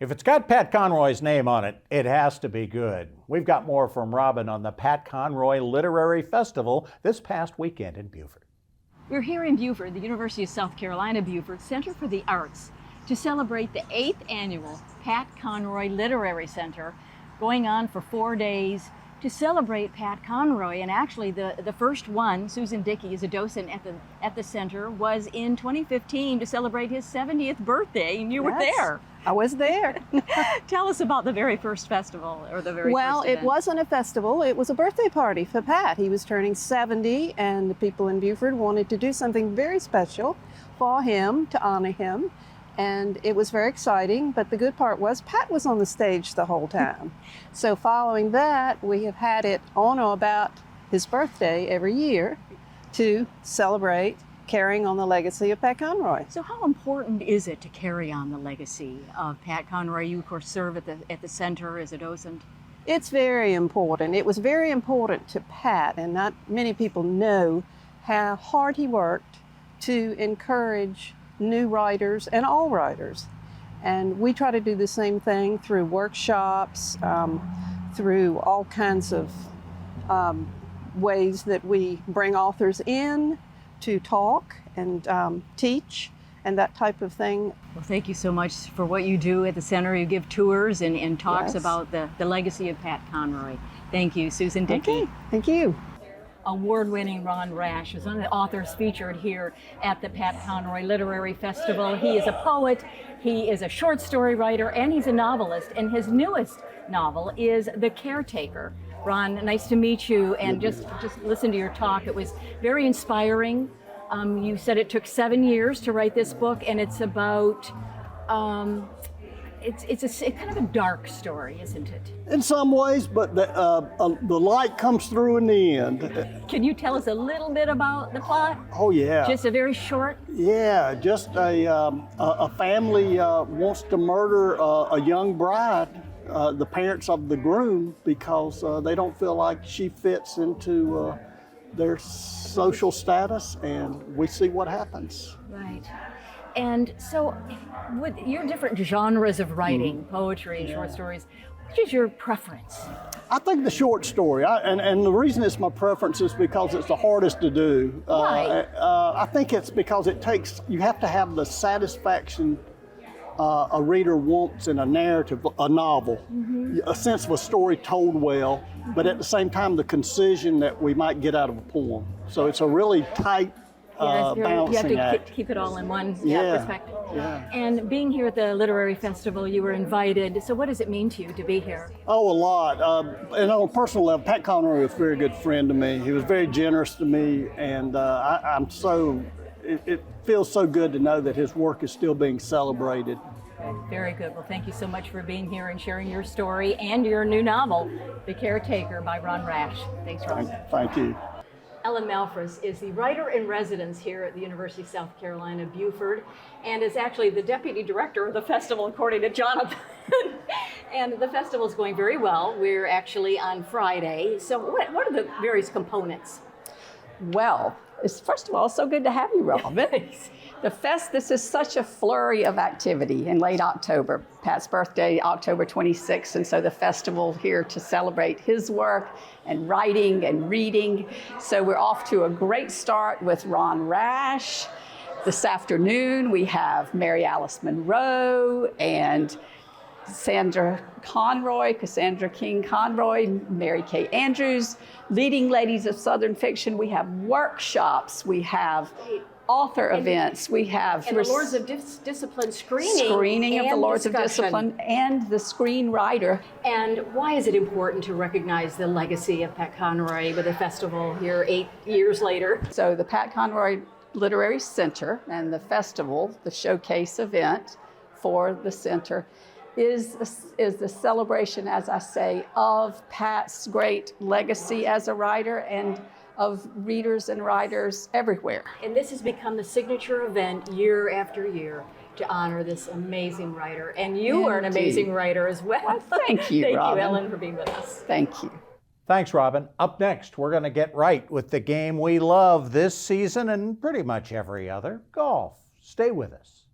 If it's got Pat Conroy's name on it, it has to be good. We've got more from Robyn on the Pat Conroy Literary Festival this past weekend in Beaufort. We're here in Beaufort, the University of South Carolina Beaufort Center for the Arts, to celebrate the 8th annual Pat Conroy Literary Center, going on for 4 days to celebrate Pat Conroy. And actually the first one, Susan Dickey, is a docent at the center, was in 2015 to celebrate his 70th birthday, and you were there. I was there. Tell us about the very first festival, or the very Well, first event. it wasn't a festival, it was a birthday party for Pat. He was turning 70, and the people in Beaufort wanted to do something very special for him, to honor him. And it was very exciting, but the good part was Pat was on the stage the whole time. So following that, we have had it on or about his birthday every year to celebrate carrying on the legacy of Pat Conroy. So how important is it to carry on the legacy of Pat Conroy? You, of course, serve at the center as a docent. It's very important. It was very important to Pat, and not many people know how hard he worked to encourage new writers and all writers. And we try to do the same thing through workshops, through all kinds of ways that we bring authors in to talk and teach and that type of thing. Well, thank you so much for what you do at the center. You give tours and talks Yes. about the legacy of Pat Conroy. Thank you, Susan Dickey. Okay, thank you. Award-winning Rash is one of the authors featured here at the Pat Conroy Literary Festival. He is a poet, he is a short story writer, and he's a novelist. And his newest novel is The Caretaker. Ron, nice to meet you, and just listen to your talk. It was very inspiring. You said it took 7 years to write this book, and it's about it's kind of a dark story, isn't it? In some ways, but the light comes through in the end. Can you tell us a little bit about the plot? Oh yeah. Just a very short. Yeah, just a family wants to murder a young bride, the parents of the groom, because they don't feel like she fits into their social status, and we see what happens. Right. And so, with your different genres of writing, poetry and short stories, what is your preference? I think the short story, and the reason it's my preference is because it's the hardest to do. Right. I think it's because you have to have the satisfaction a reader wants in a narrative, a novel, a sense of a story told well, but at the same time the concision that we might get out of a poem. So it's a really tight balancing you have act. to keep it all in one Yeah, perspective. yeah. And being here at the Literary Festival, you were invited. So what does it mean to you to be here? Oh, a lot. And on a personal level, Pat Conroy was a very good friend to me. He was very generous to me, and it feels so good to know that his work is still being celebrated. Very good. Well, thank you so much for being here and sharing your story and your new novel, The Caretaker by Rash. Thanks, Ron. Thank you. Ellen Malphrus is the writer-in-residence here at the University of South Carolina, Beaufort, and is actually the deputy director of the festival, according to Jonathan. And the festival is going very well. We're actually on Friday. So what are the various components? Well, it's first of all so good to have you, Robyn. This is such a flurry of activity in late October. Pat's birthday, October 26th, and so the festival here to celebrate his work and writing and reading. So we're off to a great start with Rash. This afternoon we have Mary Alice Monroe and Cassandra King Conroy, Mary Kay Andrews, leading ladies of Southern fiction. We have workshops, we have author events, we have the Lords of Discipline screening of the Lords of Discipline and the screenwriter. And why is it important to recognize the legacy of Pat Conroy with a festival here 8 years later? So the Pat Conroy Literary Center and the festival, the showcase event for the center, is the celebration, as I say, of Pat's great legacy as a writer and of readers and writers everywhere. And this has become the signature event year after year to honor this amazing writer. And you are an amazing writer as well. Well, thank you, Thank Robyn. you, Ellen, for being with us. Thank you. Thanks, Robyn. Up next, we're going to get right with the game we love this season and pretty much every other, golf. Stay with us.